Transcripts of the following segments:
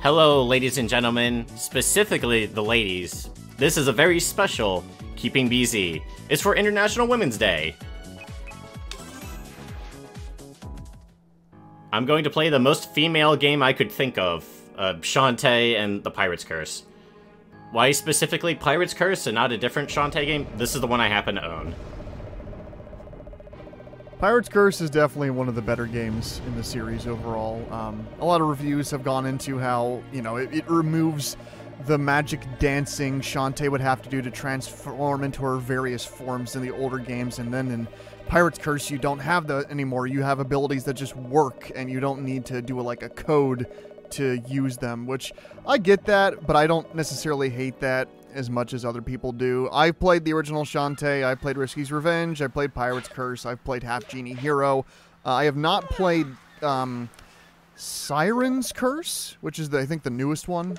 Hello, ladies and gentlemen, specifically the ladies. This is a very special Keeping BZ. It's for International Women's Day. I'm going to play the most female game I could think of, Shantae and the Pirate's Curse. Why specifically Pirate's Curse and not a different Shantae game? This is the one I happen to own. Pirate's Curse is definitely one of the better games in the series overall. A lot of reviews have gone into how, you know, it removes the magic dancing Shantae would have to do to transform into her various forms in the older games, and then in Pirate's Curse you don't have that anymore. You have abilities that just work, and you don't need to do a code to use them, which I get that, but I don't necessarily hate that as much as other people do. I've played the original Shantae, I played Risky's Revenge, I played Pirate's Curse, I've played Half Genie Hero. I have not played Siren's Curse, which is I think the newest one.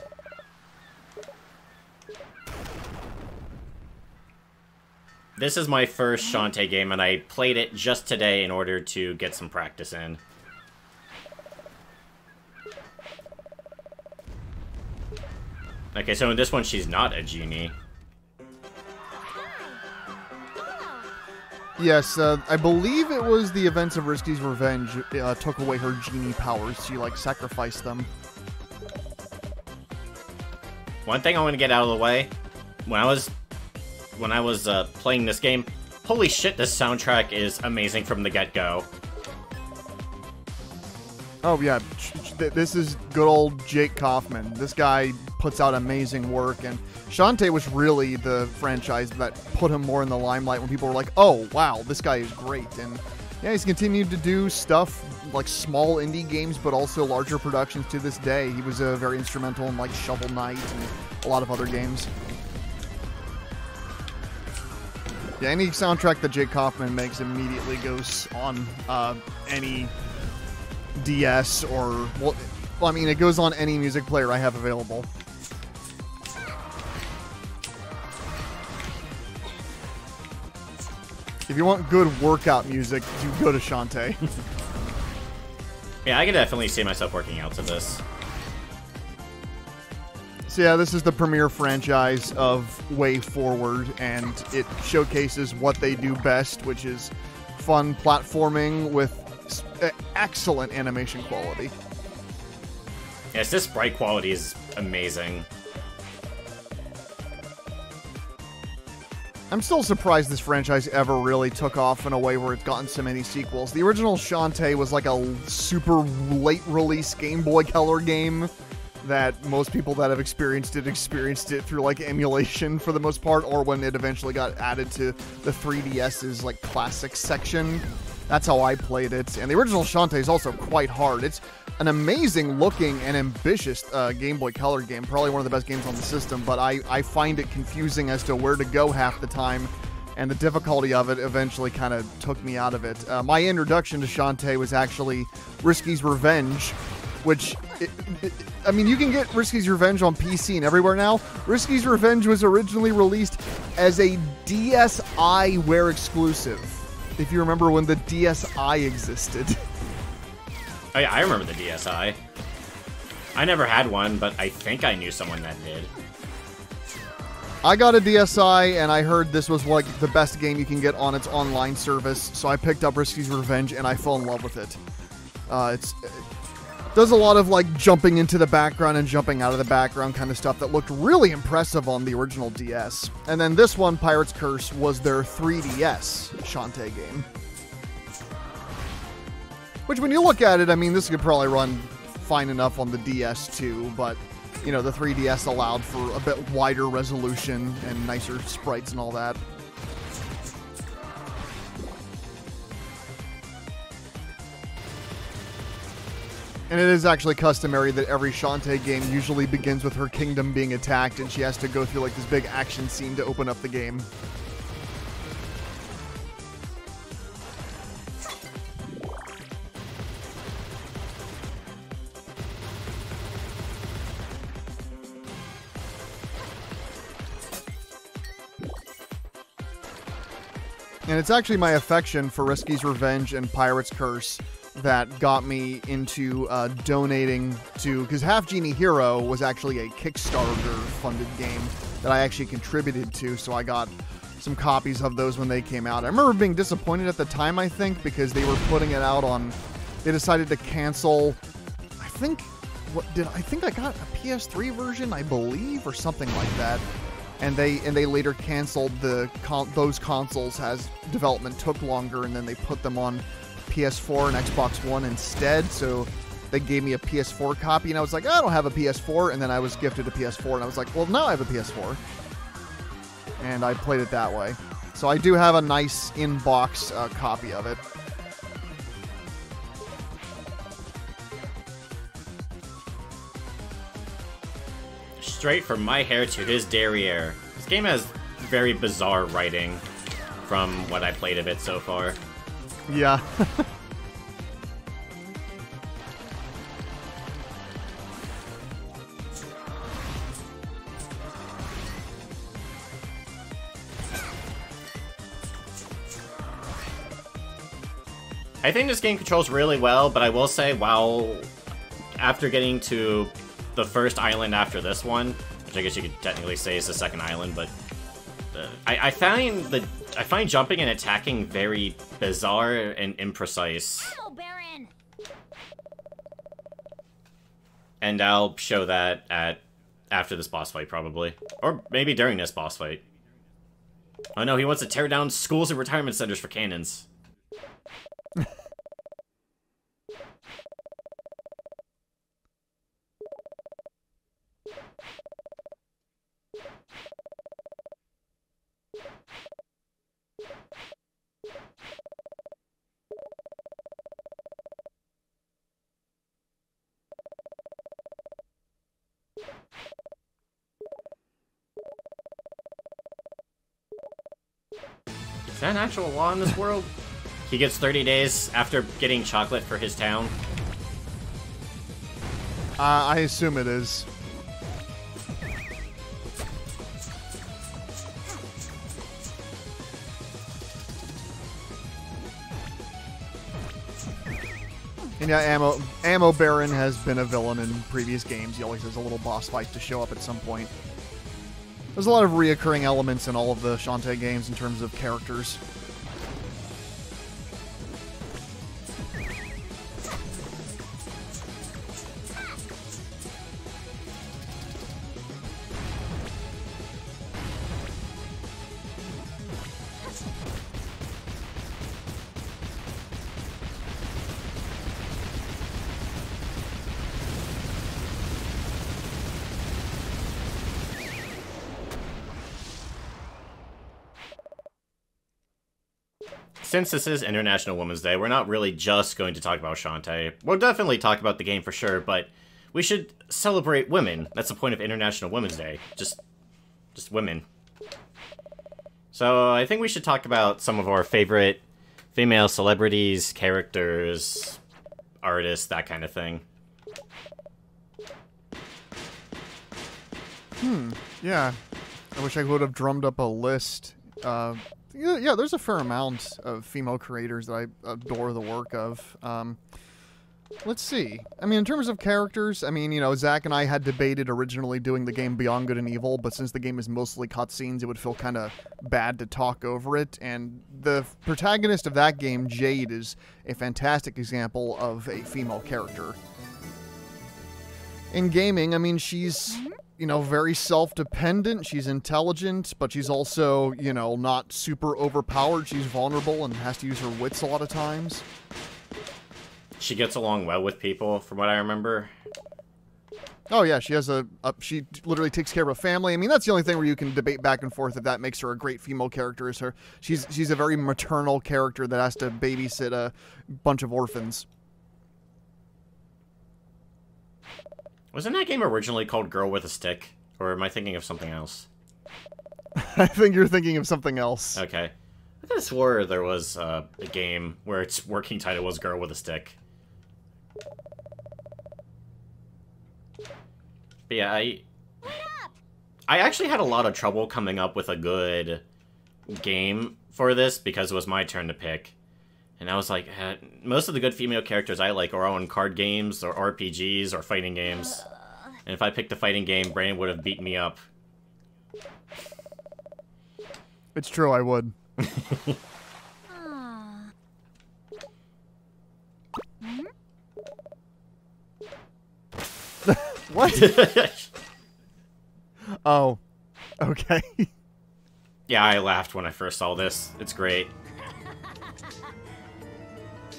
This is my first Shantae game, and I played it just today in order to get some practice in. Okay, so in this one, she's not a genie. Yes, I believe it was the events of Risky's Revenge took away her genie powers. She, sacrificed them. One thing I want to get out of the way, when I was playing this game, holy shit, this soundtrack is amazing from the get-go. Oh yeah, this is good old Jake Kaufman. This guy puts out amazing work, and Shantae was really the franchise that put him more in the limelight when people were like, oh wow, this guy is great. And yeah, he's continued to do stuff like small indie games, but also larger productions to this day. He was very instrumental in Shovel Knight and a lot of other games. Yeah, any soundtrack that Jake Kaufman makes immediately goes on any DS or, well, I mean, it goes on any music player I have available. If you want good workout music, you go to Shantae. Yeah, I can definitely see myself working out to this. So yeah, this is the premier franchise of WayForward, and it showcases what they do best, which is fun platforming with excellent animation quality. Yes, this sprite quality is amazing. I'm still surprised this franchise ever really took off in a way where it's gotten so many sequels. The original Shantae was like a super late release Game Boy Color game that most people that have experienced it through emulation for the most part, or when it eventually got added to the 3DS's classics section. That's how I played it. And the original Shantae is also quite hard. It's an amazing looking and ambitious Game Boy Color game. Probably one of the best games on the system, but I find it confusing as to where to go half the time. And the difficulty of it eventually kind of took me out of it. My introduction to Shantae was actually Risky's Revenge, which, I mean, you can get Risky's Revenge on PC and everywhere now. Risky's Revenge was originally released as a DSiWare exclusive. If you remember when the DSi existed. Oh yeah, I remember the DSi. I never had one, but I think I knew someone that did. I got a DSi, and I heard this was the best game you can get on its online service, so I picked up Risky's Revenge, and I fell in love with it. It does a lot of jumping into the background and jumping out of the background kind of stuff that looked really impressive on the original DS. And then this one, Pirate's Curse, was their 3DS Shantae game. Which, when you look at it, I mean, this could probably run fine enough on the DS too, but, you know, the 3DS allowed for a bit wider resolution and nicer sprites and all that. And it is actually customary that every Shantae game usually begins with her kingdom being attacked, and she has to go through this big action scene to open up the game. And it's actually my affection for Risky's Revenge and Pirate's Curse that got me into donating to, because Half Genie Hero was actually a Kickstarter-funded game that I actually contributed to, so I got some copies of those when they came out. I remember being disappointed at the time, I think, because they were putting it out on... They decided to cancel... I think I got a PS3 version, I believe, or something like that. And they later canceled those consoles as development took longer, and then they put them on PS4 and Xbox One instead. So they gave me a PS4 copy, and I was like, I don't have a PS4. And then I was gifted a PS4, and I was like, well, now I have a PS4. And I played it that way. So I do have a nice in-box copy of it. Straight from my hair to his derriere. This game has very bizarre writing from what I played of it so far. Yeah. I think this game controls really well, but I will say, while after getting to the first island after this one, which I guess you could technically say is the second island, but I find jumping and attacking very bizarre and imprecise. Hello, Baron. And I'll show that after this boss fight, probably. Or maybe during this boss fight. Oh no, he wants to tear down schools and retirement centers for cannons. Is that an actual law in this world? He gets 30 days after getting chocolate for his town. I assume it is. And yeah, Ammo Baron has been a villain in previous games. He always has a little boss fight to show up at some point. There's a lot of reoccurring elements in all of the Shantae games in terms of characters. Since this is International Women's Day, we're not really just going to talk about Shantae. We'll definitely talk about the game for sure, but we should celebrate women. That's the point of International Women's Day. Just women. So I think we should talk about some of our favorite female celebrities, characters, artists, that kind of thing. Yeah. I wish I would have drummed up a list. Yeah, there's a fair amount of female creators that I adore the work of. Let's see. I mean, in terms of characters, I mean, you know, Zach and I had debated originally doing the game Beyond Good and Evil, but since the game is mostly cutscenes, it would feel kind of bad to talk over it. And the protagonist of that game, Jade, is a fantastic example of a female character. In gaming, I mean, she's... you know, very self-dependent, she's intelligent, but she's also, you know, not super overpowered. She's vulnerable and has to use her wits a lot of times. She gets along well with people, from what I remember. Oh yeah, she has she literally takes care of a family. I mean, that's the only thing where you can debate back and forth if that makes her a great female character. Is her she's a very maternal character that has to babysit a bunch of orphans. Wasn't that game originally called Girl with a Stick? Or am I thinking of something else? I think you're thinking of something else. Okay. I could have swore there was a game where its working title was Girl with a Stick. But yeah, I actually had a lot of trouble coming up with a good game for this because it was my turn to pick. And I was like, most of the good female characters I like are on card games or RPGs or fighting games. And if I picked a fighting game, Brandon would have beaten me up. It's true, I would. What? Oh. Okay. Yeah, I laughed when I first saw this. It's great.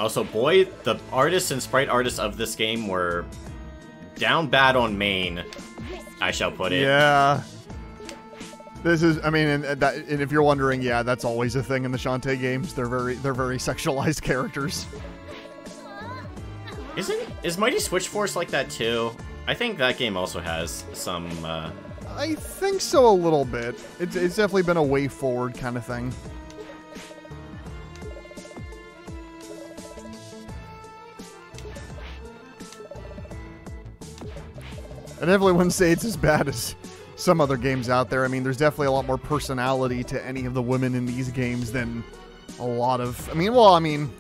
Also, boy, the artists and sprite artists of this game were down bad on main, I shall put it. Yeah. This is, I mean, and if you're wondering, yeah, that's always a thing in the Shantae games. They're very sexualized characters. Is Mighty Switch Force like that too? I think that game also has some, I think so, a little bit. It's definitely been a way forward kind of thing. I definitely wouldn't say it's as bad as some other games out there. I mean, there's definitely a lot more personality to any of the women in these games than a lot of... I mean,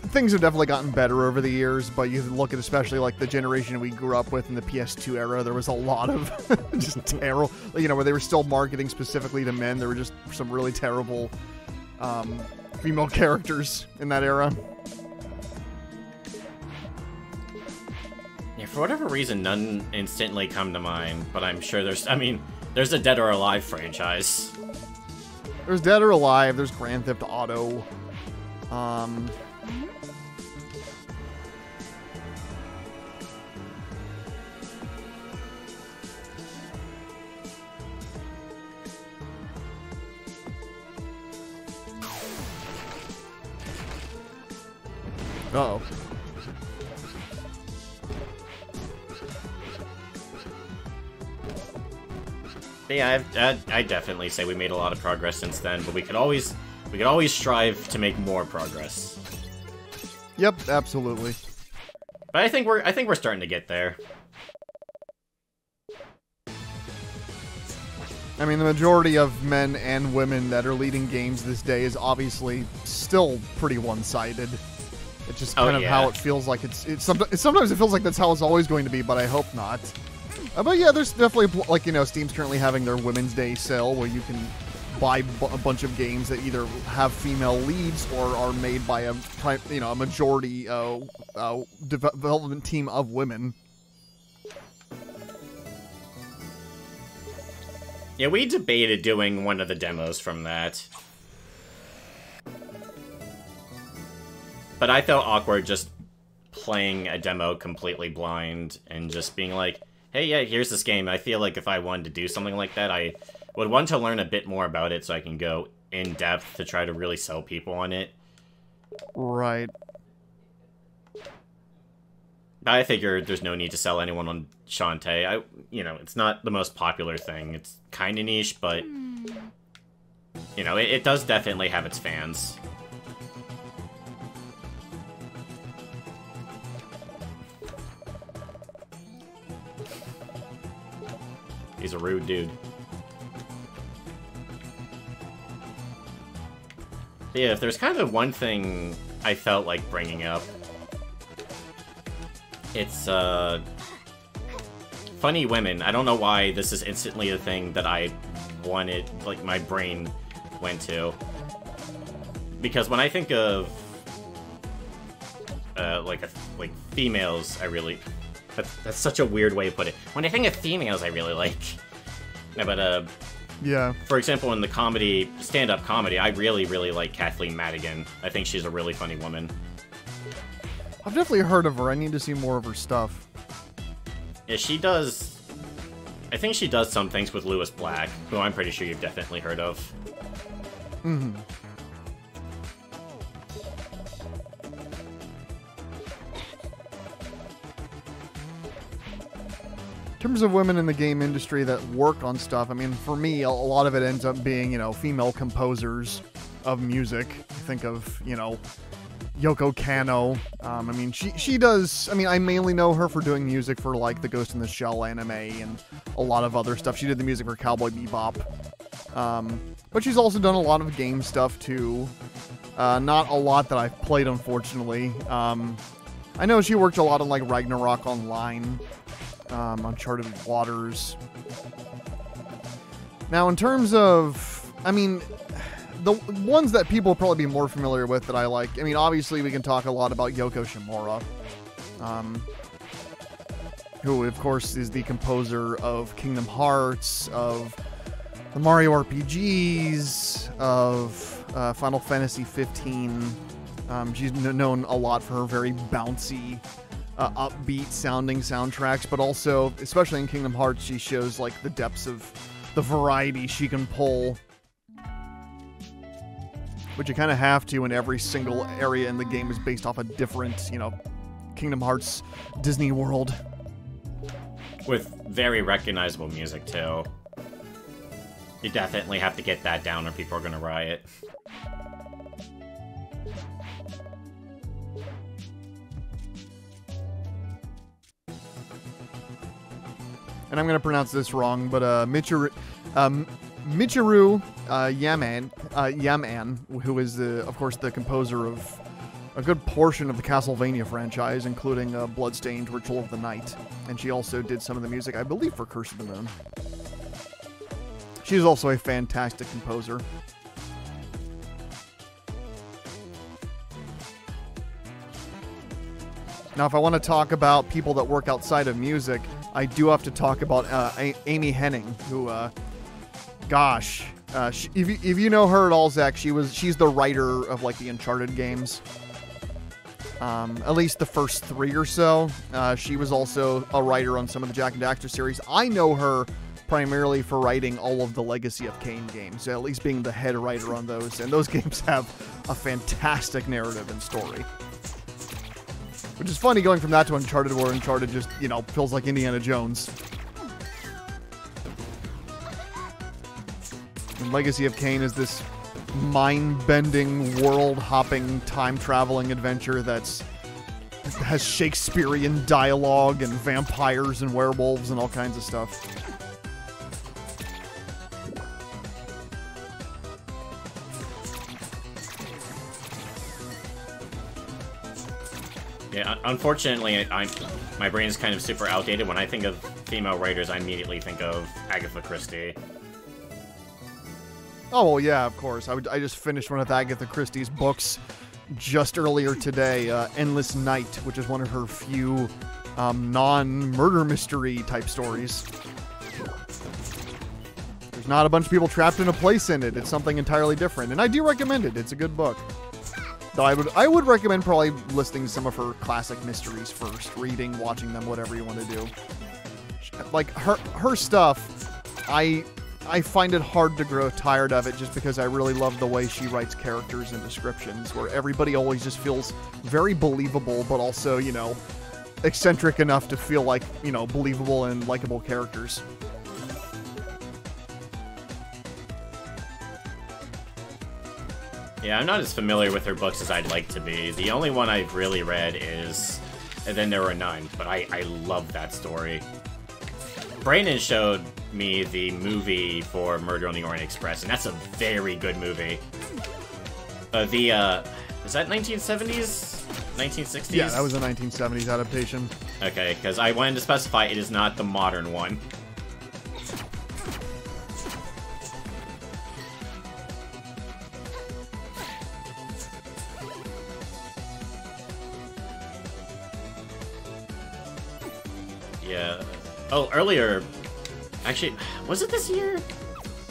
things have definitely gotten better over the years, but you look at especially like the generation we grew up with in the PS2 era, there was a lot of just terrible... You know, where they were still marketing specifically to men. There were just some really terrible female characters in that era. Yeah, for whatever reason, none instantly come to mind, but I'm sure there's a Dead or Alive franchise. There's Dead or Alive, there's Grand Theft Auto. Uh-oh. But yeah, I definitely say we made a lot of progress since then, but we could always strive to make more progress. Yep, absolutely. But I think we're starting to get there. I mean, the majority of men and women that are leading games this day is obviously still pretty one-sided. It's just kind of how it feels like sometimes it feels like that's how it's always going to be, but I hope not. But yeah, there's definitely, like, you know, Steam's currently having their Women's Day sale where you can buy a bunch of games that either have female leads or are made by a majority development team of women. Yeah, we debated doing one of the demos from that. But I felt awkward just playing a demo completely blind and just being like, hey, yeah, here's this game. I feel like if I wanted to do something like that, I would want to learn a bit more about it so I can go in depth to try to really sell people on it. Right. I figure there's no need to sell anyone on Shantae. It's not the most popular thing. It's kind of niche, but, you know, it does definitely have its fans. He's a rude dude. Yeah, if there's kind of one thing I felt like bringing up, it's, funny women. I don't know why this is instantly a thing that I wanted, like, my brain went to. Because when I think of, like females, I really... That's such a weird way to put it. When I think of females, I really like. No, but, yeah. For example, in the comedy, stand-up comedy, I really, really like Kathleen Madigan. I think she's a really funny woman. I've definitely heard of her. I need to see more of her stuff. Yeah, she does... I think she does some things with Lewis Black, who I'm pretty sure you've definitely heard of. Mm-hmm. In terms of women in the game industry that work on stuff, I mean, for me, a lot of it ends up being, you know, female composers of music. Think of, you know, Yoko Kanno. I mean, she does... I mean, I mainly know her for doing music for, like, the Ghost in the Shell anime and a lot of other stuff. She did the music for Cowboy Bebop. But she's also done a lot of game stuff, too. Not a lot that I've played, unfortunately. I know she worked a lot on, like, Ragnarok Online, Uncharted Waters. Now, in terms of, I mean, the ones that people will probably be more familiar with that I like, I mean, obviously we can talk a lot about Yoko Shimura, who, of course, is the composer of Kingdom Hearts, of the Mario RPGs, of Final Fantasy 15. She's known a lot for her very bouncy, upbeat sounding soundtracks, but also, especially in Kingdom Hearts, she shows like the depths of the variety she can pull, which you kind of have to when every single area in the game is based off a different, you know, Kingdom Hearts Disney World. With very recognizable music, too. You definitely have to get that down or people are gonna riot. And I'm going to pronounce this wrong, but Michiru Yaman, who is, of course, the composer of a good portion of the Castlevania franchise, including Bloodstained Ritual of the Night. And she also did some of the music, I believe, for Curse of the Moon. She's also a fantastic composer. Now, if I want to talk about people that work outside of music, I do have to talk about Amy Hennig, who, if you know her at all, Zach, she's the writer of, like, the Uncharted games. At least the first 3 or so. She was also a writer on some of the Jak and Daxter series. I know her primarily for writing all of the Legacy of Kain games, at least being the head writer on those. And those games have a fantastic narrative and story. Which is funny going from that to Uncharted, where Uncharted just, you know, feels like Indiana Jones. And Legacy of Kain is this mind-bending, world-hopping, time-traveling adventure that has Shakespearean dialogue and vampires and werewolves and all kinds of stuff. Yeah, unfortunately, my brain is kind of super outdated. When I think of female writers, I immediately think of Agatha Christie. Oh, well, yeah, of course. I just finished one of Agatha Christie's books just earlier today, Endless Night, which is one of her few non-murder mystery type stories. There's not a bunch of people trapped in a place in it. It's something entirely different, and I do recommend it. It's a good book. Though I would recommend probably listening to some of her classic mysteries first, reading, watching them, whatever you want to do. Like, her stuff, I find it hard to grow tired of it just because I really love the way she writes characters and descriptions, where everybody always just feels very believable, but also, you know, eccentric enough to feel like, you know, believable and likable characters. Yeah, I'm not as familiar with her books as I'd like to be. The only one I've really read is And Then There Were None, but I love that story. Brandon showed me the movie for Murder on the Orient Express, and that's a very good movie. Is that 1970s? 1960s? Yeah, that was a 1970s adaptation. Okay, because I wanted to specify it is not the modern one. Yeah. Oh, earlier... Actually, was it this year?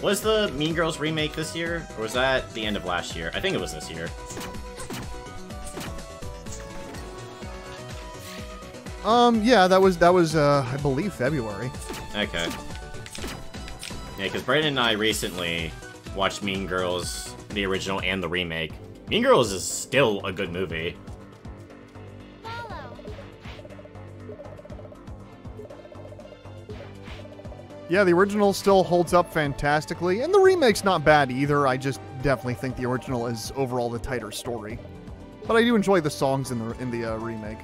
Was the Mean Girls remake this year? Or was that the end of last year? I think it was this year. Yeah, that was I believe February. Okay. Yeah, because Brandon and I recently watched Mean Girls, the original and the remake. Mean Girls is still a good movie. Yeah, the original still holds up fantastically, and the remake's not bad either. I just definitely think the original is overall the tighter story. But I do enjoy the songs in the remake.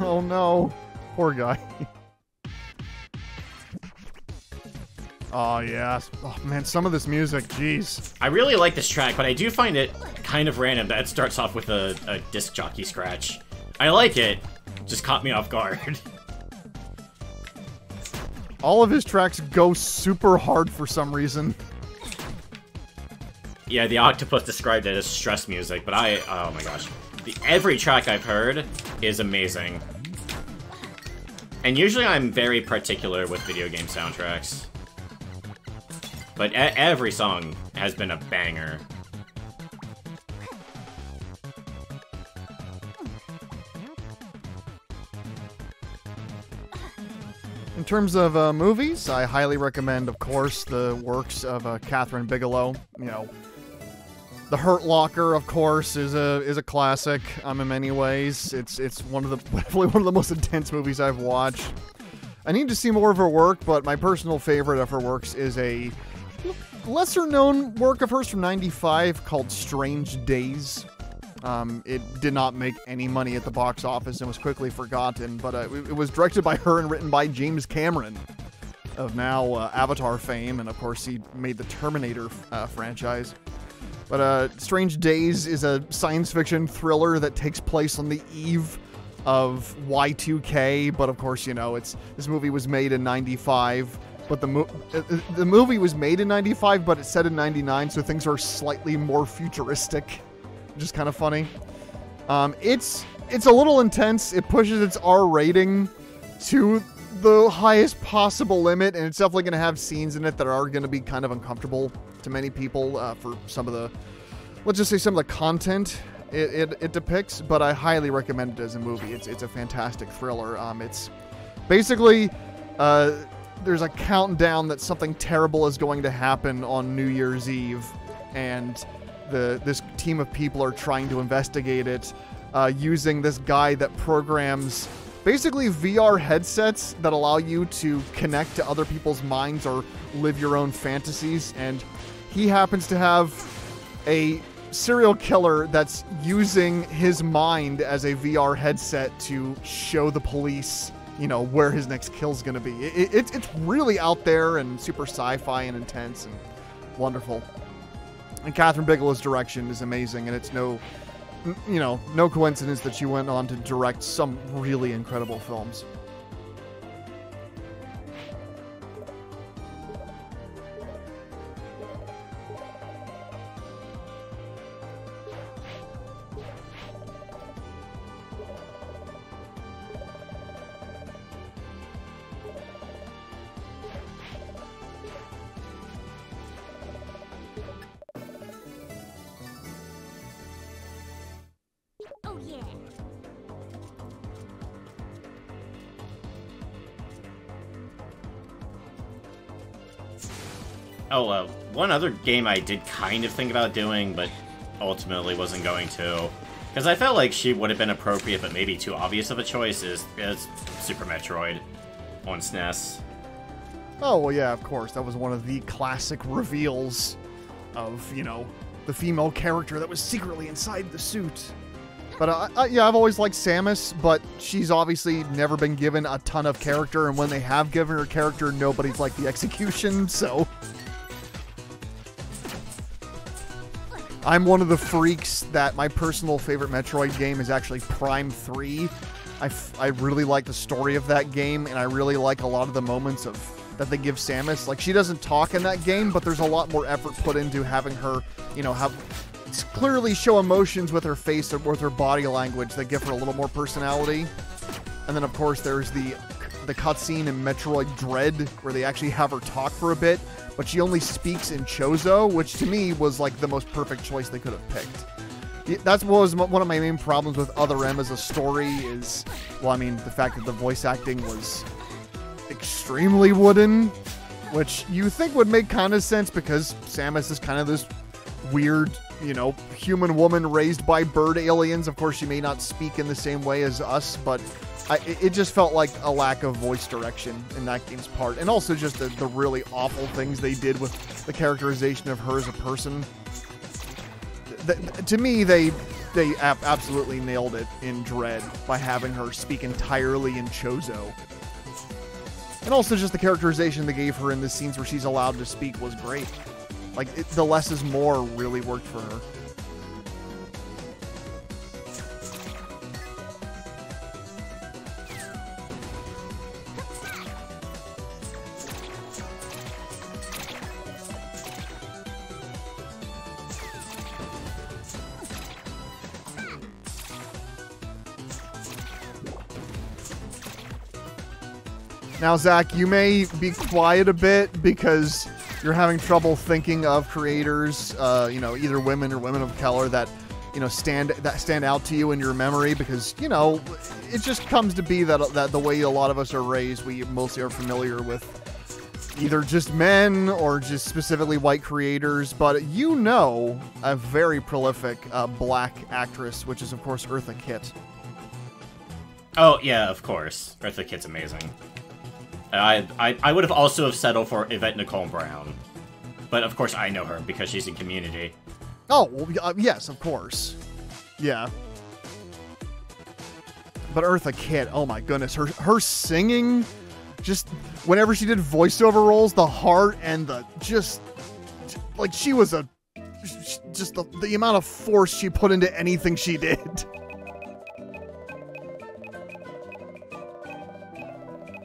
Oh no. Poor guy. Oh, yes. Oh, man, some of this music, jeez. I really like this track, but I do find it kind of random that it starts off with a disc jockey scratch. I like it, just caught me off guard. All of his tracks go super hard for some reason. Yeah, the Octopus described it as stress music, but oh my gosh. Every track I've heard is amazing. And usually I'm very particular with video game soundtracks. But every song has been a banger. In terms of movies, I highly recommend, of course, the works of Kathryn Bigelow. You know, The Hurt Locker, of course, is a classic. In many ways, it's definitely one of the most intense movies I've watched. I need to see more of her work, but my personal favorite of her works is a lesser-known work of hers from '95 called Strange Days. It did not make any money at the box office and was quickly forgotten, but it was directed by her and written by James Cameron, of now Avatar fame, and of course he made the Terminator franchise. But Strange Days is a science fiction thriller that takes place on the eve of Y2K, but of course, you know, this movie was made in '95. But the movie was made in '95, but it's set in '99, so things are slightly more futuristic, which is kind of funny. It's a little intense. It pushes its R rating to the highest possible limit, and it's definitely going to have scenes in it that are going to be kind of uncomfortable to many people for some of the, let's just say, some of the content it depicts. But I highly recommend it as a movie. It's a fantastic thriller. It's basically there's a countdown that something terrible is going to happen on New Year's Eve, and this team of people are trying to investigate it using this guy that programs basically VR headsets that allow you to connect to other people's minds or live your own fantasies. And he happens to have a serial killer that's using his mind as a VR headset to show the police, you know, where his next kill's gonna be. It's really out there and super sci-fi and intense and wonderful. And Kathryn Bigelow's direction is amazing, and it's no coincidence that she went on to direct some really incredible films. Oh, one other game I did kind of think about doing, but ultimately wasn't going to, because I felt like she would have been appropriate, but maybe too obvious of a choice, is Super Metroid on SNES. Oh, well, yeah, of course. That was one of the classic reveals of, you know, the female character that was secretly inside the suit. But, yeah, I've always liked Samus, but she's obviously never been given a ton of character, and when they have given her character, nobody's liked the execution, so... I'm one of the freaks that my personal favorite Metroid game is actually Prime 3. I really like the story of that game, and I really like a lot of the moments that they give Samus. Like, she doesn't talk in that game, but there's a lot more effort put into having her, you know, clearly show emotions with her face or with her body language that give her a little more personality. And then, of course, there's the cutscene in Metroid Dread where they actually have her talk for a bit, but she only speaks in Chozo, which to me was like the most perfect choice they could have picked. That was one of my main problems with Other M as a story is, well, I mean, the fact that the voice acting was extremely wooden, which you think would make kind of sense because Samus is kind of this weird, you know, human woman raised by bird aliens. Of course, she may not speak in the same way as us, but it just felt like a lack of voice direction in that game's part. And also just the really awful things they did with the characterization of her as a person. To me, they they absolutely nailed it in Dread by having her speak entirely in Chozo. And also just the characterization they gave her in the scenes where she's allowed to speak was great. Like, the less is more really worked for her. Now, Zach, you may be quiet a bit because you're having trouble thinking of creators, you know, either women or women of color that, you know, stand out to you in your memory because, you know, it just comes to be that the way a lot of us are raised, we mostly are familiar with either just men or just specifically white creators, but you know a very prolific black actress, which is, of course, Eartha Kitt. Oh, yeah, of course. Eartha Kitt's amazing. I would have also settled for Yvette Nicole Brown. But of course I know her because she's in Community. Oh, well, yes, of course. Yeah. But Eartha Kitt, oh my goodness, her singing, just whenever she did voiceover roles, the heart and the just, like she was just the amount of force she put into anything she did.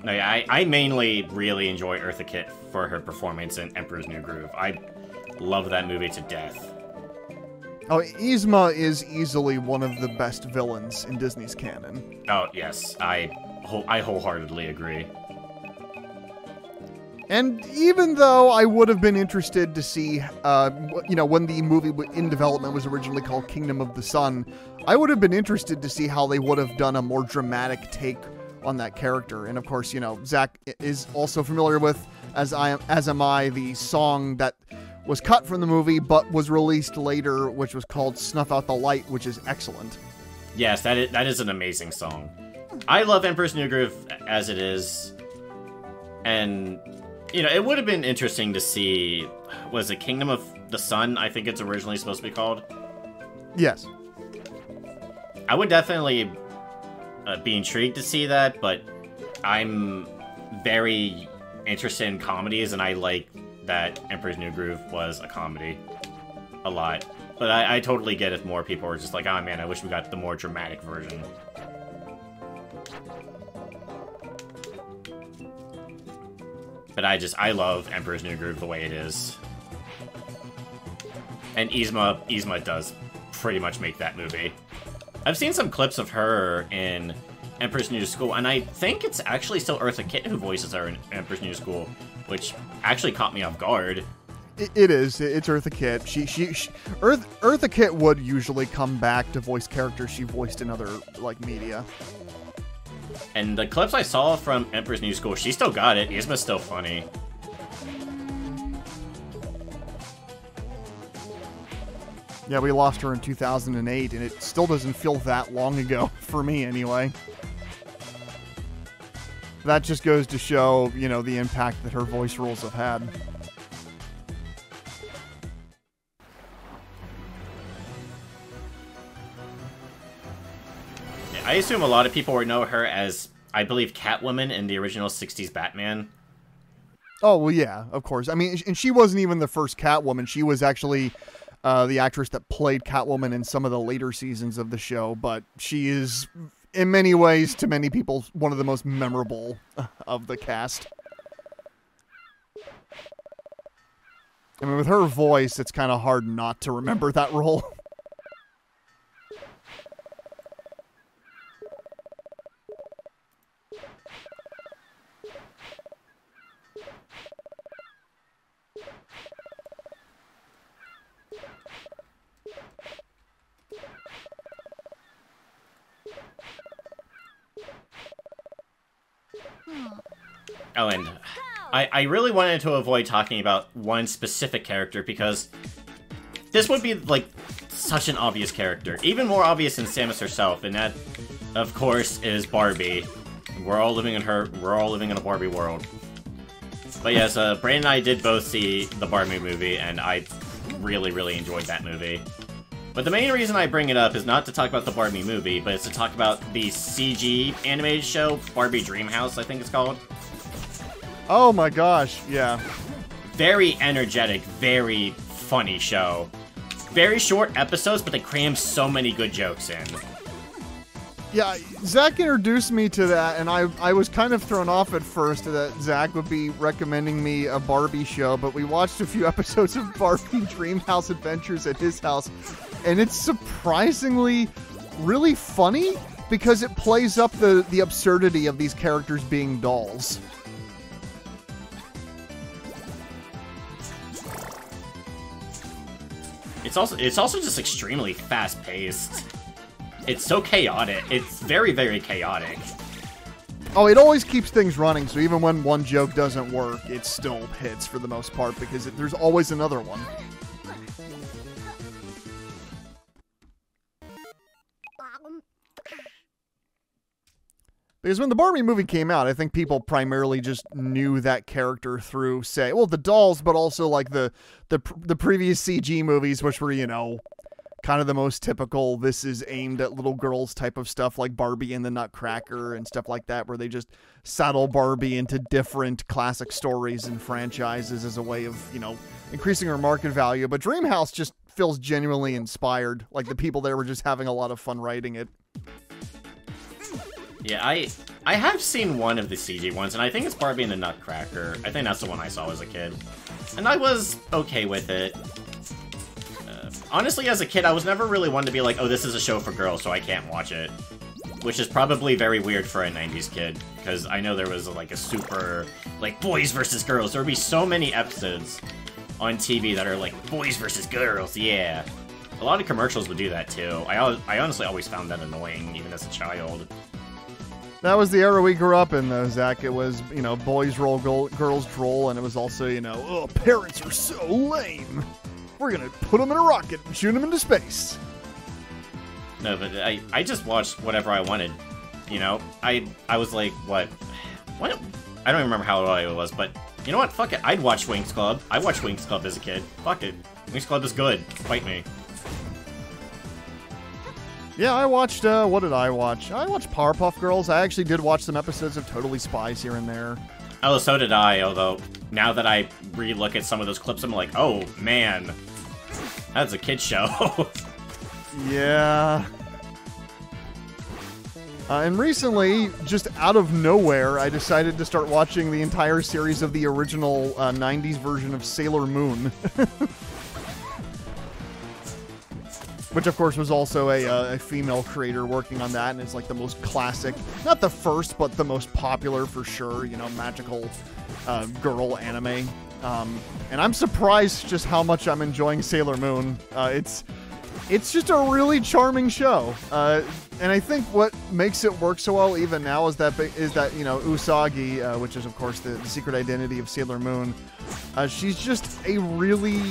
No, yeah, I mainly really enjoy Eartha Kitt for her performance in Emperor's New Groove. I love that movie to death. Oh, Yzma is easily one of the best villains in Disney's canon. Oh, yes. I wholeheartedly agree. And even though I would have been interested to see, you know, when the movie in development was originally called Kingdom of the Sun, I would have been interested to see how they would have done a more dramatic take on that character. And of course, you know, Zach is also familiar with, as am I, the song that was cut from the movie but was released later, which was called Snuff Out the Light, which is excellent. Yes, that is an amazing song. I love Emperor's New Groove as it is. And, you know, it would have been interesting to see, was it Kingdom of the Sun, I think it's originally supposed to be called? Yes. I would definitely be intrigued to see that, but I'm very interested in comedies, and I like that Emperor's New Groove was a comedy a lot. But I totally get if more people are just like, oh man, I wish we got the more dramatic version. But I love Emperor's New Groove the way it is. And Yzma does pretty much make that movie. I've seen some clips of her in Emperor's New School, and I think it's actually still Eartha Kitt who voices her in Emperor's New School, which actually caught me off guard. It is. It's Eartha Kitt. Eartha Kitt would usually come back to voice characters she voiced in other, like, media. And the clips I saw from Emperor's New School, she still got it. Yzma's still funny. Yeah, we lost her in 2008, and it still doesn't feel that long ago, for me anyway. That just goes to show, you know, the impact that her voice roles have had. I assume a lot of people would know her as, I believe, Catwoman in the original 60s Batman. Oh, well, yeah, of course. I mean, and she wasn't even the first Catwoman. She was actually the actress that played Catwoman in some of the later seasons of the show, but she is, in many ways, to many people, one of the most memorable of the cast. I mean, with her voice, it's kind of hard not to remember that role. Oh, and I really wanted to avoid talking about one specific character because this would be, like, such an obvious character. Even more obvious than Samus herself, and that, of course, is Barbie. We're all living in a Barbie world. But yes, Brandon and I did both see the Barbie movie, and I really, really enjoyed that movie. But the main reason I bring it up is not to talk about the Barbie movie, but it's to talk about the CG animated show, Barbie Dreamhouse, I think it's called. Oh my gosh, yeah. Very energetic, very funny show. Very short episodes, but they cram so many good jokes in. Yeah, Zach introduced me to that, and I was kind of thrown off at first that Zach would be recommending me a Barbie show, but we watched a few episodes of Barbie Dreamhouse Adventures at his house, and it's surprisingly really funny because it plays up the absurdity of these characters being dolls. It's also just extremely fast-paced. It's so chaotic. It's very, very chaotic. Oh, it always keeps things running, so even when one joke doesn't work, it still hits for the most part, because there's always another one. Because when the Barbie movie came out, I think people primarily just knew that character through, say, well, the dolls, but also like the previous CG movies, which were, you know, kind of the most typical, this is aimed at little girls type of stuff, like Barbie and the Nutcracker and stuff like that, where they just saddle Barbie into different classic stories and franchises as a way of, you know, increasing her market value. But Dreamhouse just feels genuinely inspired. Like the people there were just having a lot of fun writing it. Yeah, I have seen one of the CG ones, and I think it's Barbie and the Nutcracker. I think that's the one I saw as a kid. And I was okay with it. Honestly, as a kid, I was never really one to be like, oh, this is a show for girls, so I can't watch it. Which is probably very weird for a 90s kid, because I know there was like a super, like, boys versus girls. There would be so many episodes on TV that are like, boys versus girls, yeah. A lot of commercials would do that, too. I honestly always found that annoying, even as a child. That was the era we grew up in, though, Zach. It was, you know, boys roll, girls droll, and it was also, you know, oh, parents are so lame. We're gonna put them in a rocket and shoot them into space. No, but I just watched whatever I wanted, you know? I was like, what? I don't remember how old I was, but you know what? Fuck it. I'd watch Winx Club. I watched Winx Club as a kid. Fuck it. Winx Club is good. Fight me. Yeah, I watched, what did I watch? I watched Powerpuff Girls. I actually did watch some episodes of Totally Spies here and there. Oh, so did I, although now that I re-look at some of those clips, I'm like, oh, man. That's a kid's show. Yeah. And recently, just out of nowhere, I decided to start watching the entire series of the original 90s version of Sailor Moon. Which, of course, was also a female creator working on that, and it's like the most classic, not the first, but the most popular for sure, you know, magical girl anime. And I'm surprised just how much I'm enjoying Sailor Moon. It's just a really charming show. And I think what makes it work so well even now is that you know, Usagi, which is, of course, the secret identity of Sailor Moon, she's just a really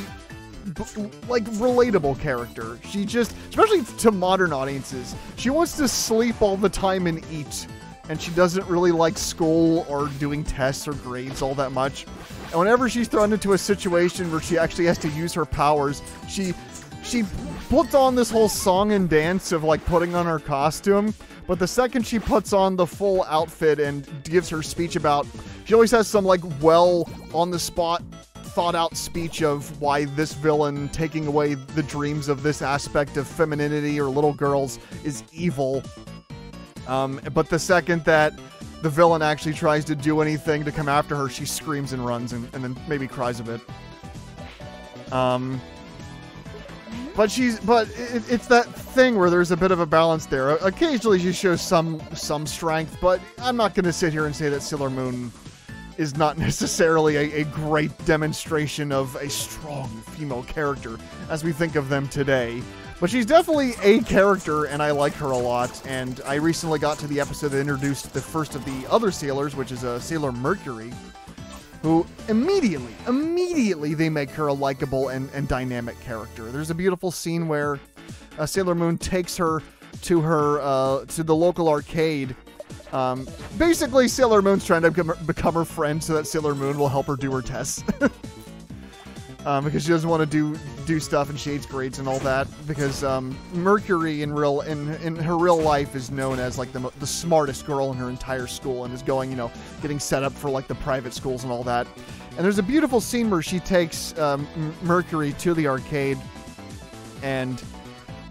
like relatable character. She just, especially to modern audiences, she wants to sleep all the time and eat, and she doesn't really like school or doing tests or grades all that much. And whenever she's thrown into a situation where she actually has to use her powers, she puts on this whole song and dance of like putting on her costume, but the second she puts on the full outfit and gives her speech about, she always has some like well on the spot thought out speech of why this villain taking away the dreams of this aspect of femininity or little girls is evil. But the second that the villain actually tries to do anything to come after her, she screams and runs and then maybe cries a bit. But it's that thing where there's a bit of a balance there. Occasionally she shows some strength, but I'm not going to sit here and say that Sailor Moon is not necessarily a great demonstration of a strong female character as we think of them today. But she's definitely a character, and I like her a lot. And I recently got to the episode that introduced the first of the other sailors, which is Sailor Mercury, who immediately they make her a likable and dynamic character. There's a beautiful scene where Sailor Moon takes her to the local arcade. Basically, Sailor Moon's trying to become her friend so that Sailor Moon will help her do her tests. because she doesn't want to do stuff in Shades grades and all that. Because Mercury in her real life is known as like the smartest girl in her entire school, and is going, getting set up for like the private schools and all that. And there's a beautiful scene where she takes Mercury to the arcade, and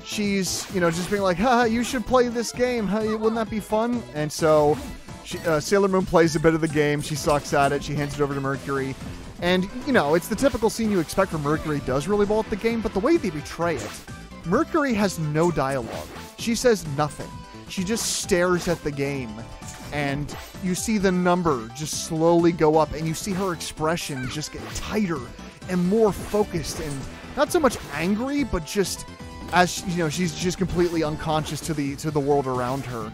she's just being like, haha, you should play this game. Wouldn't that be fun? And so Sailor Moon plays a bit of the game. She sucks at it. She hands it over to Mercury. And, it's the typical scene you expect from Mercury does really well at the game, but the way they betray it, Mercury has no dialogue. She says nothing. She just stares at the game, and you see the number just slowly go up, and you see her expression just get tighter and more focused, and not so much angry, but just as she's just completely unconscious to the world around her.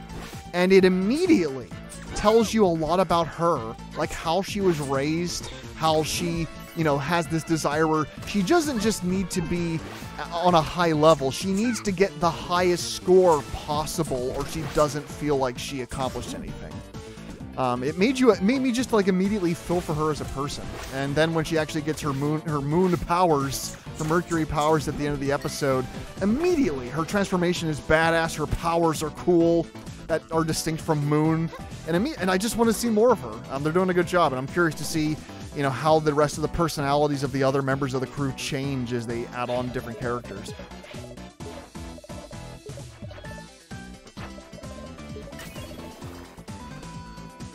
And it immediately tells you a lot about her, like how she was raised, how she, has this desire where she doesn't just need to be on a high level. She needs to get the highest score possible, or she doesn't feel like she accomplished anything. It made me just like immediately feel for her as a person. And then when she actually gets her moon powers, her Mercury powers at the end of the episode, immediately her transformation is badass. Her powers are cool, that are distinct from Moon, and I just want to see more of her. They're doing a good job, and I'm curious to see, how the rest of the personalities of the other members of the crew change as they add on different characters.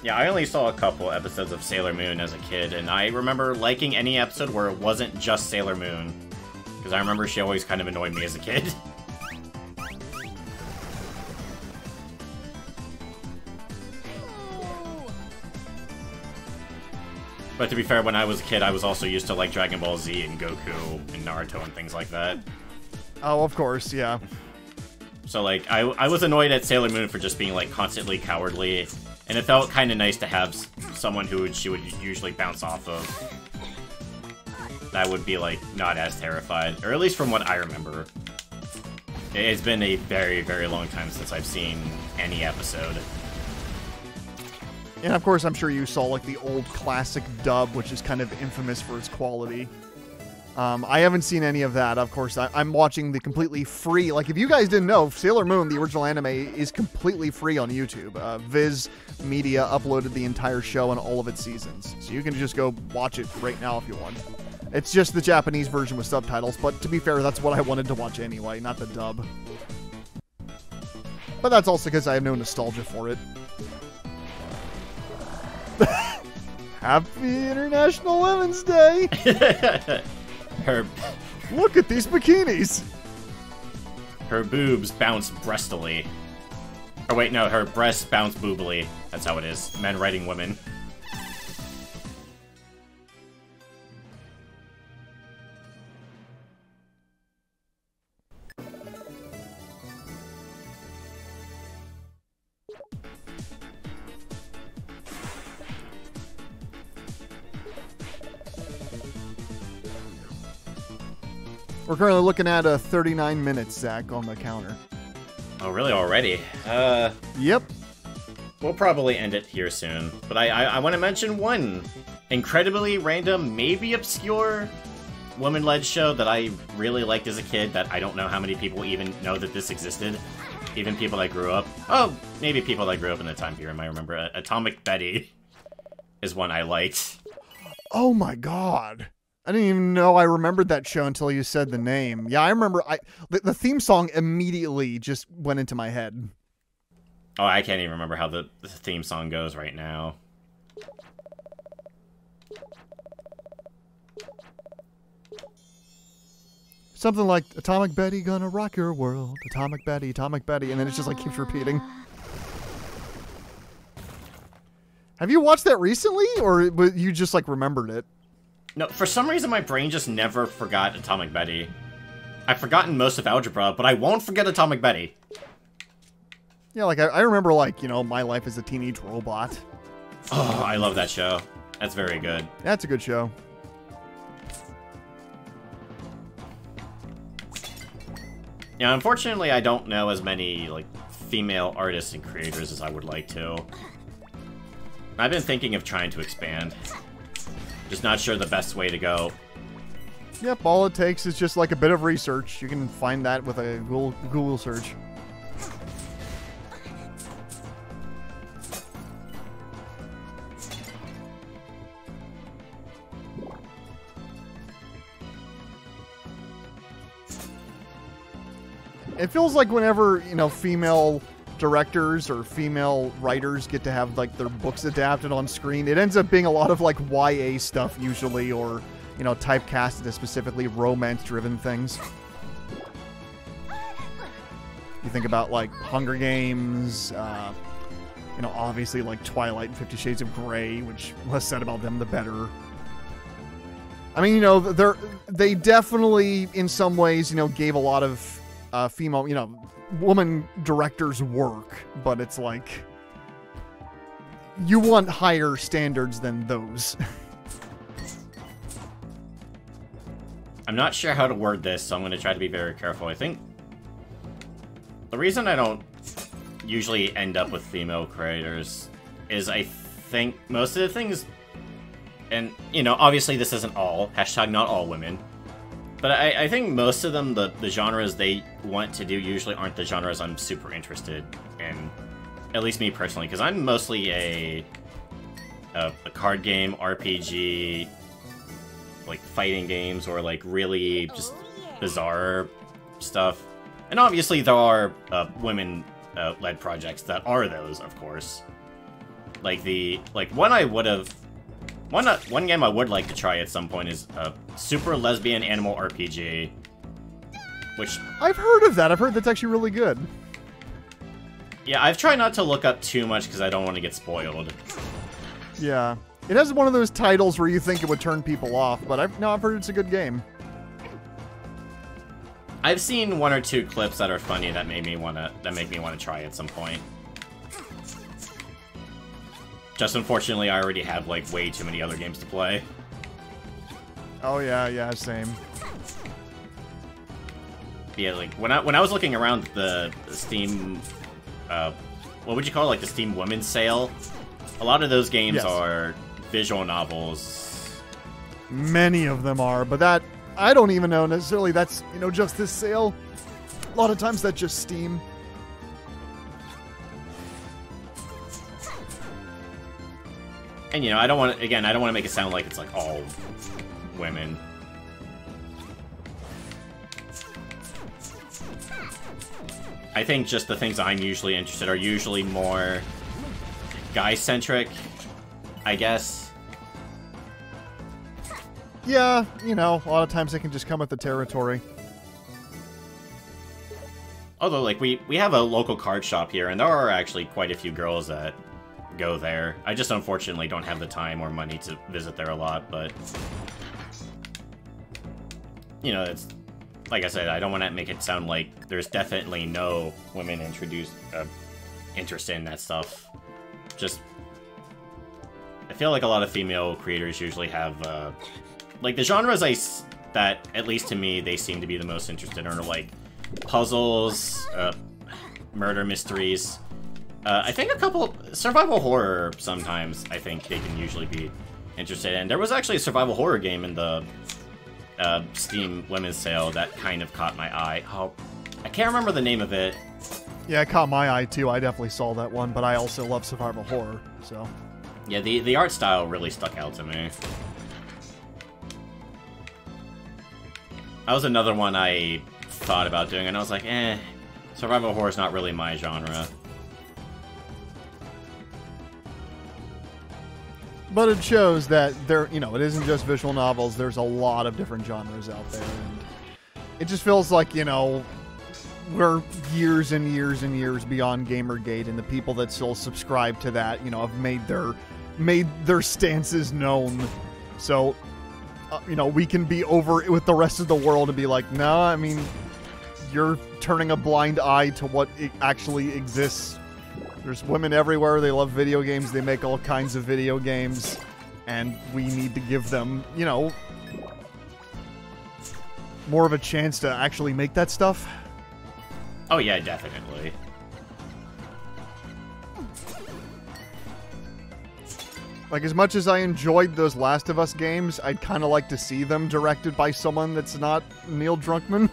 Yeah, I only saw a couple episodes of Sailor Moon as a kid, and I remember liking any episode where it wasn't just Sailor Moon, because I remember she always kind of annoyed me as a kid. But to be fair, when I was a kid, I was also used to like Dragon Ball Z and Goku and Naruto and things like that. Oh, of course, yeah. So like, I was annoyed at Sailor Moon for just being like constantly cowardly, and it felt kind of nice to have someone who she would usually bounce off of that would be like not as terrified, or at least from what I remember. It's been a very, very long time since I've seen any episode. And of course, I'm sure you saw like the old classic dub, which is kind of infamous for its quality. I haven't seen any of that. Of course, I'm watching the completely free. Like, if you guys didn't know, Sailor Moon, the original anime, is completely free on YouTube. Viz Media uploaded the entire show and all of its seasons, so you can just go watch it right now if you want. It's just the Japanese version with subtitles, but to be fair, that's what I wanted to watch anyway, not the dub. But that's also because I have no nostalgia for it. Happy International Women's Day! Look at these bikinis! Her boobs bounce breastily. Or wait, no, her breasts bounce boobily. That's how it is. Men writing women. We're currently looking at 39 minutes, Zach, on the counter. Oh, really? Already? Yep. We'll probably end it here soon. But I want to mention one incredibly random, maybe obscure woman-led show that I really liked as a kid that I don't know how many people even know that this existed. Even people that grew up. Oh, maybe people that grew up in the time period might remember. Atomic Betty is one I liked. Oh my god. I didn't even know I remembered that show until you said the name. Yeah, I remember. The theme song immediately just went into my head. Oh, I can't even remember how the theme song goes right now. Something like, Atomic Betty gonna rock your world. Atomic Betty, and then it just like keeps repeating. Have you watched that recently, or you just like remembered it? No, for some reason my brain just never forgot Atomic Betty. I've forgotten most of Algebra, but I won't forget Atomic Betty. Yeah, like I remember, like, My Life as a Teenage Robot. Oh, I love that show. That's very good. That's a good show. Yeah, unfortunately I don't know as many, like, female artists and creators as I would like to. I've been thinking of trying to expand. Just not sure the best way to go. Yep, all it takes is just like a bit of research. You can find that with a Google search. It feels like whenever, you know, female directors or female writers get to have like their books adapted on screen, it ends up being a lot of like YA stuff usually, or, you know, typecasted as specifically romance-driven things. You think about like Hunger Games, you know, obviously like Twilight and 50 Shades of Grey, which less said about them, the better. I mean, you know, they definitely, in some ways, you know, gave a lot of female, you know, woman directors work, but it's like, you want higher standards than those. I'm not sure how to word this, so I'm going to try to be very careful. I think the reason I don't usually end up with female creators is I think most of the things, and, you know, obviously this isn't all, hashtag not all women, but I think most of them, the genres they want to do usually aren't the genres I'm super interested in. At least me personally, because I'm mostly a card game, RPG, like fighting games, or like really just bizarre stuff. And obviously there are women-led projects that are those, of course. Like one game I would like to try at some point is a Super Lesbian Animal RPG, which... I've heard of that. I've heard that's actually really good. Yeah, I've tried not to look up too much because I don't want to get spoiled. Yeah. It has one of those titles where you think it would turn people off, but I've heard it's a good game. I've seen one or two clips that are funny that make me want to try at some point. Just unfortunately, I already have like way too many other games to play. Oh yeah, same. Yeah, like when I was looking around the Steam, what would you call it, like the Steam Women's Sale? A lot of those games are visual novels. Many of them are, but that I don't even know necessarily that's, you know, just this sale. A lot of times that's just Steam. And, you know, I don't want to make it sound like it's, like, all women. I think just the things I'm usually interested in are usually more guy-centric, I guess. Yeah, you know, a lot of times they can just come with the territory. Although, like, we have a local card shop here, and there are actually quite a few girls that go there. I just unfortunately don't have the time or money to visit there a lot, but you know, it's like I said, I don't want to make it sound like there's definitely no women interested in that stuff. Just I feel like a lot of female creators usually have like the genres that at least to me they seem to be the most interested in are like puzzles, murder mysteries. I think a couple survival horror sometimes I think they can usually be interested in. There was actually a survival horror game in the Steam Women's Sale that kind of caught my eye. Oh, I can't remember the name of it. Yeah, it caught my eye too. I definitely saw that one, but I also love survival horror, so. Yeah, the art style really stuck out to me. That was another one I thought about doing, and I was like, survival horror is not really my genre. But it shows that there, you know, it isn't just visual novels. There's a lot of different genres out there, and it just feels like, you know, we're years and years and years beyond Gamergate, and the people that still subscribe to that, you know, have made their stances known. So, you know, we can be over with the rest of the world and be like, no, I mean, you're turning a blind eye to what actually exists. There's women everywhere. They love video games. They make all kinds of video games. And we need to give them, you know, more of a chance to actually make that stuff. Oh, yeah, definitely. Like, as much as I enjoyed those Last of Us games, I'd kind of like to see them directed by someone that's not Neil Druckmann.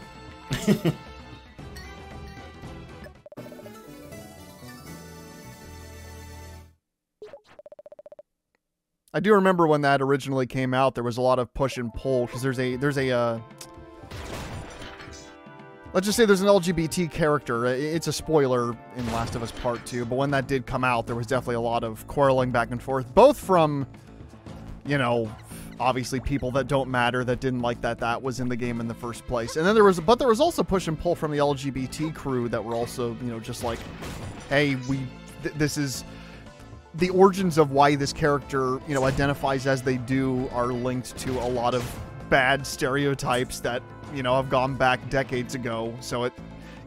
I do remember when that originally came out, there was a lot of push and pull, because there's a let's just say there's an LGBT character. It's a spoiler in Last of Us Part 2, but when that did come out, there was definitely a lot of quarreling back and forth, both from, you know, obviously people that don't matter that didn't like that was in the game in the first place. And then there was also push and pull from the LGBT crew that were also, you know, just like, hey, this is the origins of why this character, you know, identifies as they do are linked to a lot of bad stereotypes that, you know, have gone back decades ago. So it,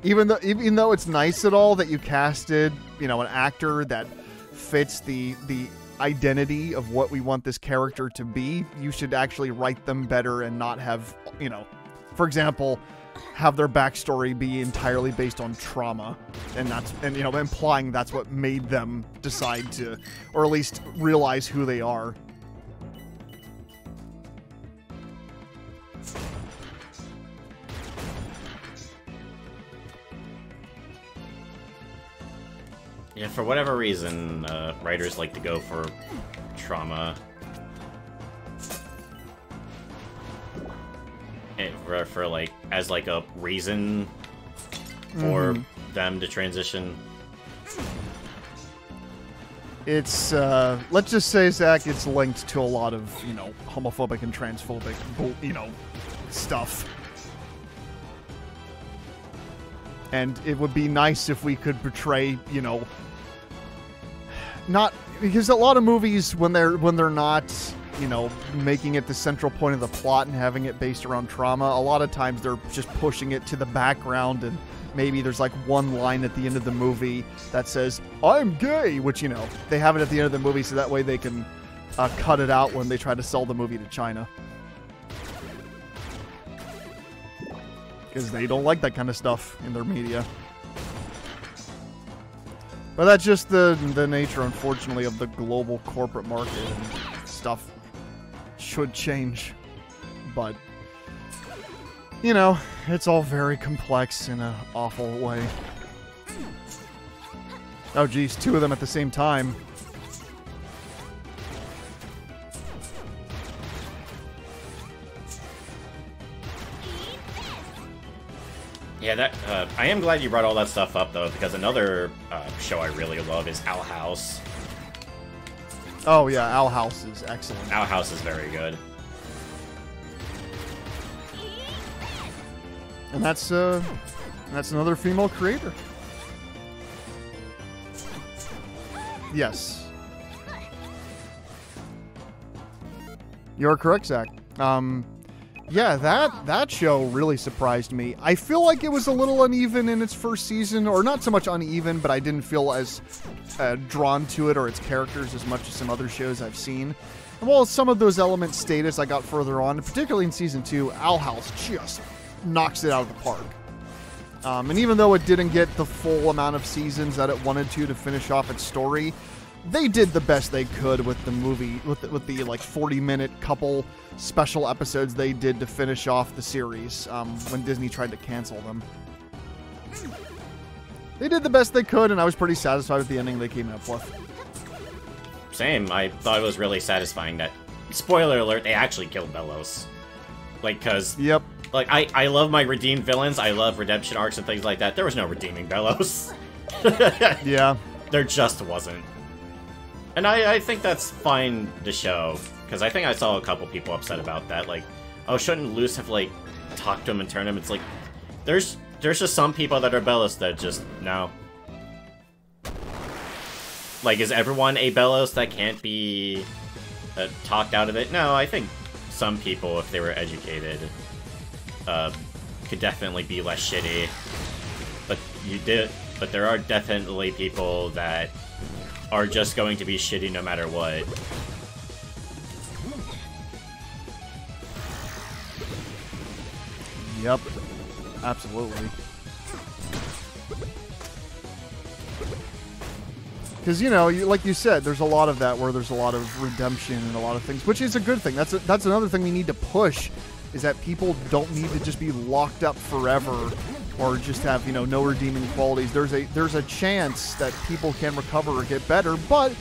even though it's nice at all that you casted, you know, an actor that fits the identity of what we want this character to be, you should actually write them better and not have, you know, for example, have their backstory be entirely based on trauma, and you know, implying that's what made them decide to, or at least realize who they are. Yeah, for whatever reason, writers like to go for trauma. For like, as like a reason for them to transition. It's, let's just say, Zach, it's linked to a lot of, you know, homophobic and transphobic, you know, stuff. And it would be nice if we could portray, you know, not, because a lot of movies, when they're not, you know, making it the central point of the plot and having it based around trauma, a lot of times they're just pushing it to the background, and maybe there's like one line at the end of the movie that says, "I'm gay," which, you know, they have it at the end of the movie so that way they can cut it out when they try to sell the movie to China. Because they don't like that kind of stuff in their media. But that's just the nature, unfortunately, of the global corporate market, and stuff should change. But, you know, it's all very complex in an awful way. Oh geez, two of them at the same time. Yeah, that I am glad you brought all that stuff up, though, because another show I really love is Owl House. Oh yeah, Owl House is excellent. Owl House is very good. And that's another female creator. Yes. You're correct, Zach. Yeah, that show really surprised me. I feel like it was a little uneven in its first season, or not so much uneven, but I didn't feel as drawn to it or its characters as much as some other shows I've seen. And while some of those elements stayed as I got further on, particularly in Season 2, Owl House just knocks it out of the park. And even though it didn't get the full amount of seasons that it wanted to finish off its story, they did the best they could with the movie, with the like 40-minute couple special episodes they did to finish off the series when Disney tried to cancel them. They did the best they could, and I was pretty satisfied with the ending they came up with. Same. I thought it was really satisfying that, spoiler alert, they actually killed Bellows. Like, cause... Yep. Like, I love my redeemed villains, I love redemption arcs and things like that. There was no redeeming Bellows. Yeah. There just wasn't. And I think that's fine to show, because I think I saw a couple people upset about that. Like, oh, shouldn't Luce have, like, talked to him and turned him? It's like, there's just some people that are Bellows that just, no. Like, is everyone a Bellows that can't be talked out of it? No, I think some people, if they were educated, could definitely be less shitty. But there are definitely people that are just going to be shitty no matter what. Yep. Absolutely. Because, you know, like you said, there's a lot of that where there's a lot of redemption and a lot of things, which is a good thing. That's another thing we need to push, is that people don't need to just be locked up forever or just have, you know, no redeeming qualities. There's a chance that people can recover or get better, but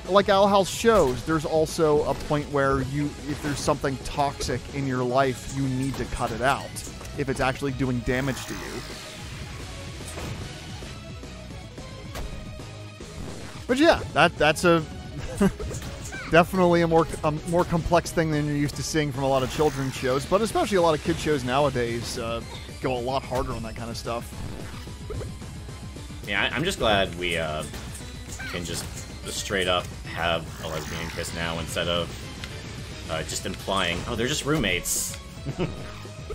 like Owl House shows, there's also a point where if there's something toxic in your life, you need to cut it out if it's actually doing damage to you. But yeah, that's a definitely a more complex thing than you're used to seeing from a lot of children's shows, but especially a lot of kid shows nowadays go a lot harder on that kind of stuff. Yeah, I'm just glad we can just straight up have a lesbian kiss now instead of just implying, oh, they're just roommates.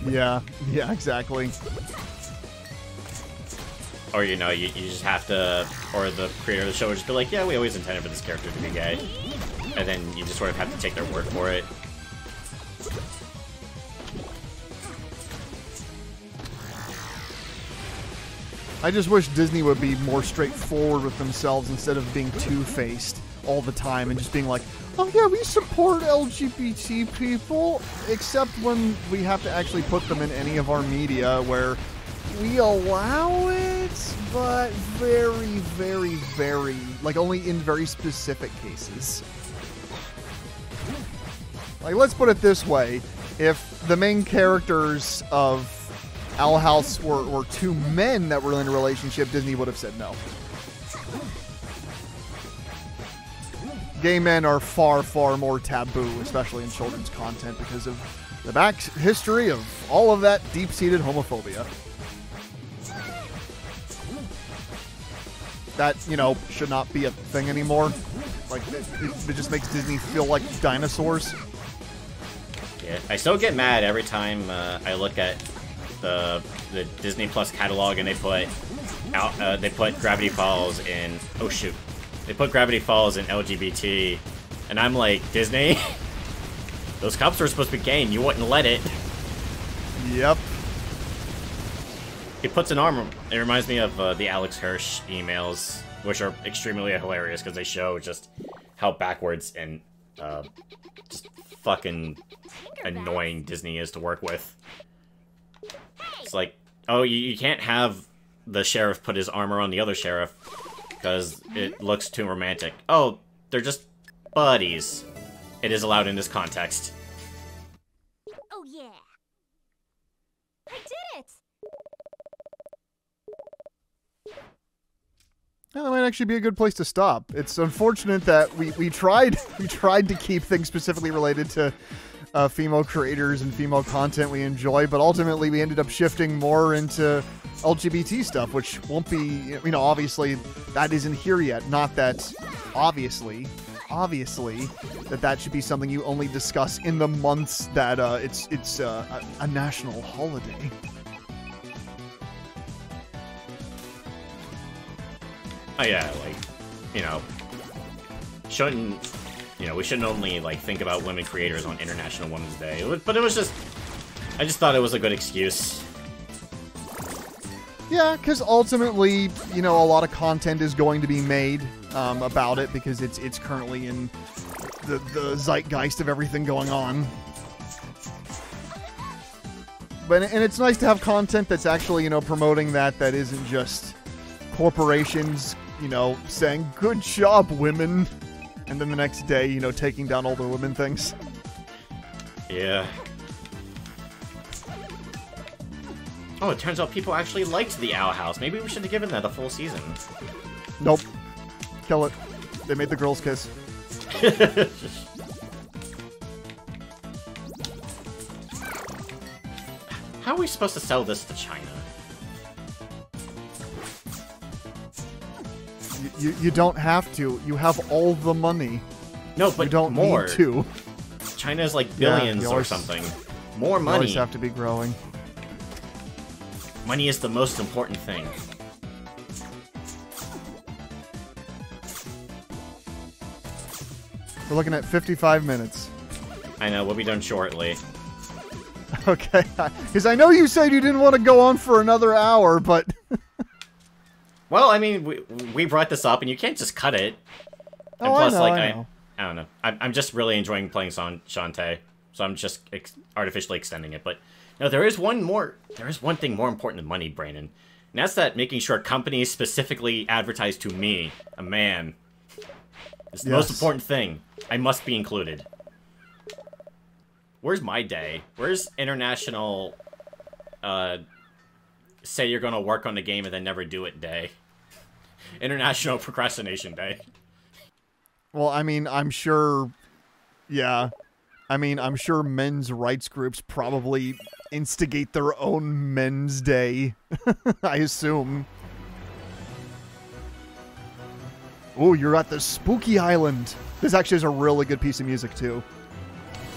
Yeah, exactly. Or, you know, you just have to, or the creator of the show would just be like, yeah, we always intended for this character to be gay. And then you just sort of have to take their word for it. I just wish Disney would be more straightforward with themselves instead of being two-faced all the time and just being like, oh yeah, we support LGBT people, except when we have to actually put them in any of our media where we allow it, but very, very, very, like only in very specific cases. Like, let's put it this way. If the main characters of Owl House were two men that were in a relationship, Disney would have said no. Gay men are far, far more taboo, especially in children's content, because of the back history of all of that deep-seated homophobia. That, you know, should not be a thing anymore. Like, it just makes Disney feel like dinosaurs. Yeah, I still get mad every time I look at the Disney Plus catalog and they put Gravity Falls in, oh shoot, they put Gravity Falls in LGBT, and I'm like, Disney, those cops were supposed to be gay and you wouldn't let it. Yep. He puts an arm. It reminds me of the Alex Hirsch emails, which are extremely hilarious because they show just how backwards and just fucking annoying Disney is to work with. It's like, oh, you can't have the sheriff put his armor on the other sheriff because it looks too romantic. Oh, they're just buddies. It is allowed in this context. Oh yeah. I did it! Well, that might actually be a good place to stop. It's unfortunate that we tried to keep things specifically related to female creators and female content we enjoy, but ultimately we ended up shifting more into LGBT stuff, which won't be, you know, obviously that isn't here yet. Not that, obviously, that should be something you only discuss in the months that it's a national holiday. Oh yeah, like, you know, we shouldn't only, like, think about women creators on International Women's Day, but it was just, I just thought it was a good excuse. Yeah, because ultimately, you know, a lot of content is going to be made about it because it's currently in the zeitgeist of everything going on. And it's nice to have content that's actually, you know, promoting that isn't just corporations, you know, saying, good job, women, and then the next day, you know, taking down all the women things. Yeah. Oh, it turns out people actually liked the Owl House. Maybe we should have given that a full season. Nope. Kill it. They made the girls kiss. How are we supposed to sell this to China? You don't have to. You have all the money. No, but you don't more. Need to. China is like billions or something. More money. You always have to be growing. Money is the most important thing. We're looking at 55 minutes. I know, we'll be done shortly. Okay, because I know you said you didn't want to go on for another hour, but... Well, I mean, we brought this up, and you can't just cut it. And Oh, plus, I know, like, I know. I don't know. I'm just really enjoying playing Shantae, so I'm just artificially extending it. But no, there is one thing more important than money, Brandon. And that's that making sure companies specifically advertise to me, a man. It's the most Yes. important thing. I must be included. Where's my day? Where's international, say you're gonna work on the game and then never do it day? International procrastination day. Well, I mean, I'm sure. Yeah. I mean, I'm sure men's rights groups probably instigate their own men's day. I assume. Oh, you're at the Spooky Island. This actually is a really good piece of music, too.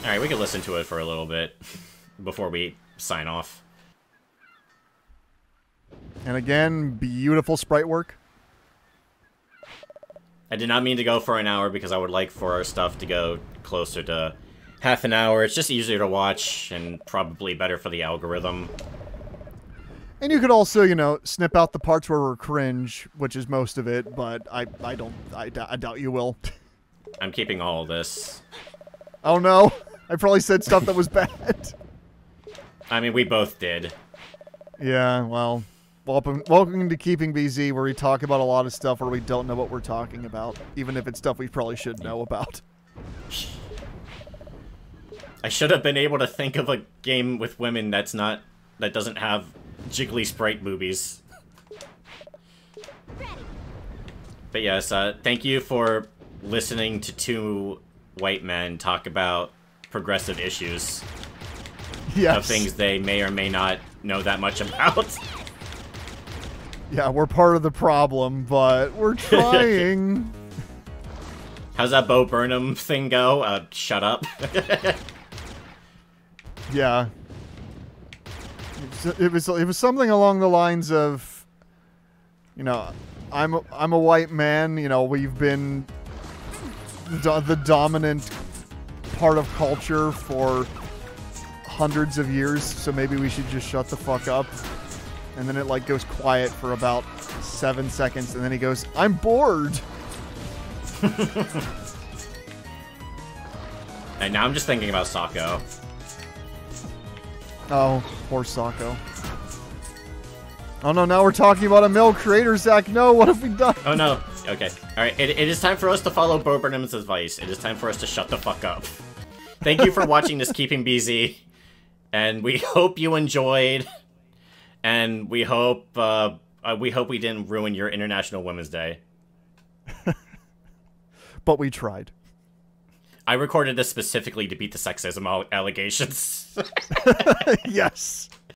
Alright, we can listen to it for a little bit before we sign off. And again, beautiful sprite work. I did not mean to go for an hour because I would like for our stuff to go closer to half an hour. It's just easier to watch and probably better for the algorithm. And you could also, you know, snip out the parts where we're cringe, which is most of it, but I doubt you will. I'm keeping all of this. Oh no, I probably said stuff that was bad. I mean, we both did. Yeah, well, welcome to Keeping BZ, where we talk about a lot of stuff where we don't know what we're talking about, even if it's stuff we probably should know about. I should have been able to think of a game with women that doesn't have jiggly sprite boobies. But yes, thank you for listening to two white men talk about progressive issues Yes. of things they may or may not know that much about. Yeah, we're part of the problem, but we're trying. How's that Bo Burnham thing go? Shut up. Yeah. It was something along the lines of, you know, I'm a white man. You know, we've been the dominant part of culture for hundreds of years, so maybe we should just shut the fuck up. And then it like goes quiet for about 7 seconds, and then he goes, "I'm bored." And now I'm just thinking about Sako. Oh, poor Sako. Oh no, now we're talking about a male creator, Zach. No, what have we done? Oh no. Okay. Alright, it is time for us to follow Bo Burnham's advice. It is time for us to shut the fuck up. Thank you for watching this Keeping BZ. And we hope you enjoyed. And we hope we didn't ruin your International Women's Day. But we tried. I recorded this specifically to beat the sexism allegations. Yes.